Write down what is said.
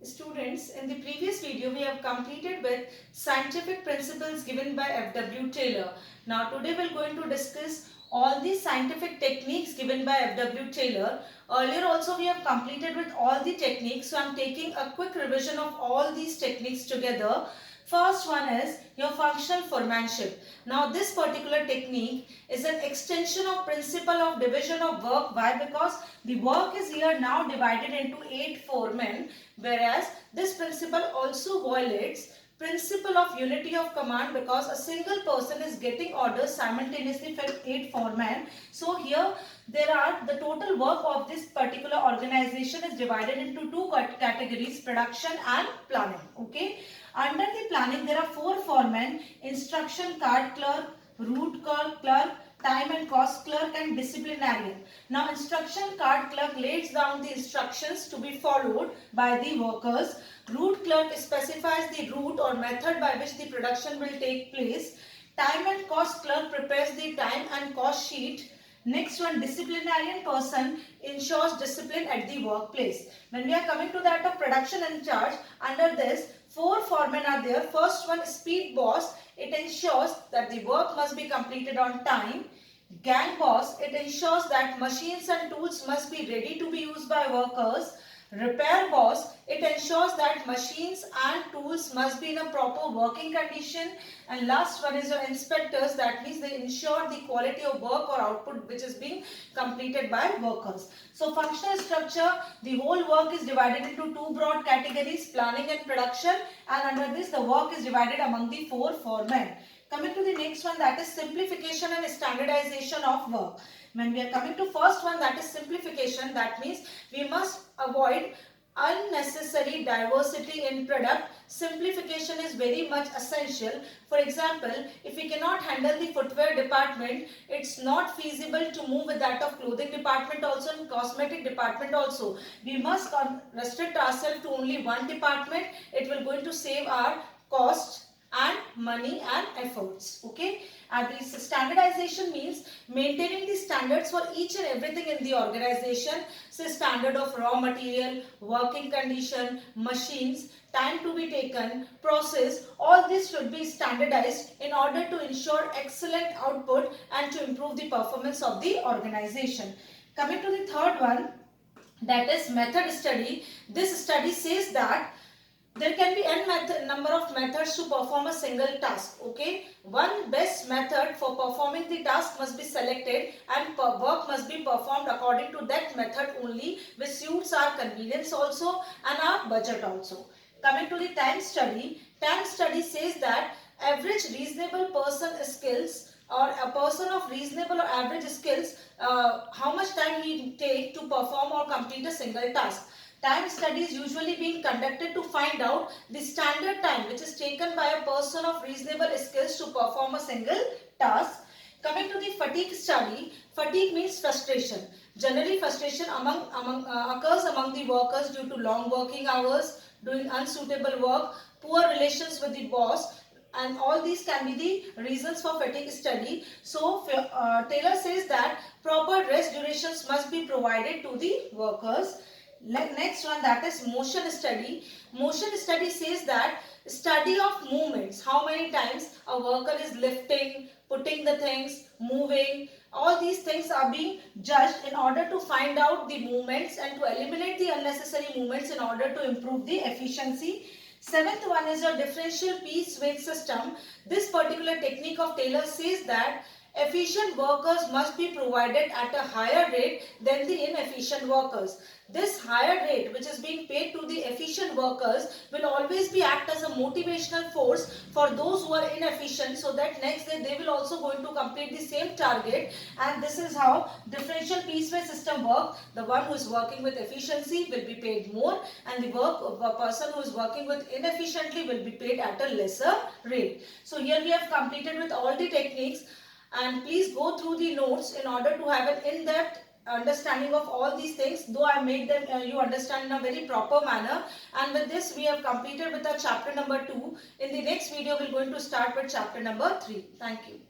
Students, in the previous video we have completed with scientific principles given by F.W. Taylor. Now today we are going to discuss all the scientific techniques given by F.W. Taylor. Earlier also we have completed with all the techniques, so I am taking a quick revision of all these techniques together. First one is your functional foremanship. Now this particular technique is an extension of principle of division of work. Why? Because the work is here now divided into 8 foremen, whereas this principle also violates principle of unity of command because a single person is getting orders simultaneously from 8 foremen. So here the total work of this particular organization is divided into two categories, production and planning. Okay. Under the planning, there are 4 foremen: instruction card clerk, route clerk, time and cost clerk, and disciplinarian. Now, instruction card clerk lays down the instructions to be followed by the workers. Route clerk specifies the route or method by which the production will take place. Time and cost clerk prepares the time and cost sheet. Next one, disciplinarian person ensures discipline at the workplace. When we are coming to that of production in charge, under this 4 foremen are there. First one, speed boss. It ensures that the work must be completed on time. Gang boss. It ensures that machines and tools must be ready to be used by workers. Repair boss. It ensures that machines and tools must be in a proper working condition. And last one is your inspectors. That means they ensure the quality of work or output which is being completed by workers. So functional structure, the whole work is divided into 2 broad categories, planning and production, and under this the work is divided among the 4 foremen. Coming to the next one, that is simplification and standardization of work. When we are coming to first one, that is simplification, that means we must avoid unnecessary diversity in product. Simplification is very much essential. For example, if we cannot handle the footwear department, it's not feasible to move with that of clothing department also and cosmetic department also. We must restrict ourselves to only one department. It will going to save our cost and money and efforts. Okay. And this standardization means maintaining the standards for each and everything in the organization. So standard of raw material, working condition, machines, time to be taken, process, all this should be standardized in order to ensure excellent output and to improve the performance of the organization. Coming to the third one, that is method study. This study says that there can be n number of methods to perform a single task. Okay, one best method for performing the task must be selected and work must be performed according to that method only, which suits our convenience also and our budget also. Coming to the time study says that average reasonable person skills or a person of reasonable or average skills, how much time he take to perform or complete a single task. Time study is usually being conducted to find out the standard time which is taken by a person of reasonable skills to perform a single task. Coming to the fatigue study, fatigue means frustration. Generally, frustration occurs among the workers due to long working hours, doing unsuitable work, poor relations with the boss, and all these can be the reasons for fatigue study. So, Taylor says that proper rest durations must be provided to the workers. Next one, that is motion study. Motion study says that study of movements, how many times a worker is lifting, putting the things, moving, all these things are being judged in order to find out the movements and to eliminate the unnecessary movements in order to improve the efficiency. Seventh one is your differential piece weight system. This particular technique of Taylor says that efficient workers must be provided at a higher rate than the inefficient workers. This higher rate which is being paid to the efficient workers will always be act as a motivational force for those who are inefficient, so that next day they will also going to complete the same target. And this is how differential piecewise system works. The one who is working with efficiency will be paid more, and the person who is working with inefficiently will be paid at a lesser rate. So here we have completed with all the techniques. And please go through the notes in order to have an in-depth understanding of all these things, though I made them you understand in a very proper manner. And with this we have completed with our chapter number 2. In the next video we are going to start with chapter number 3. Thank you.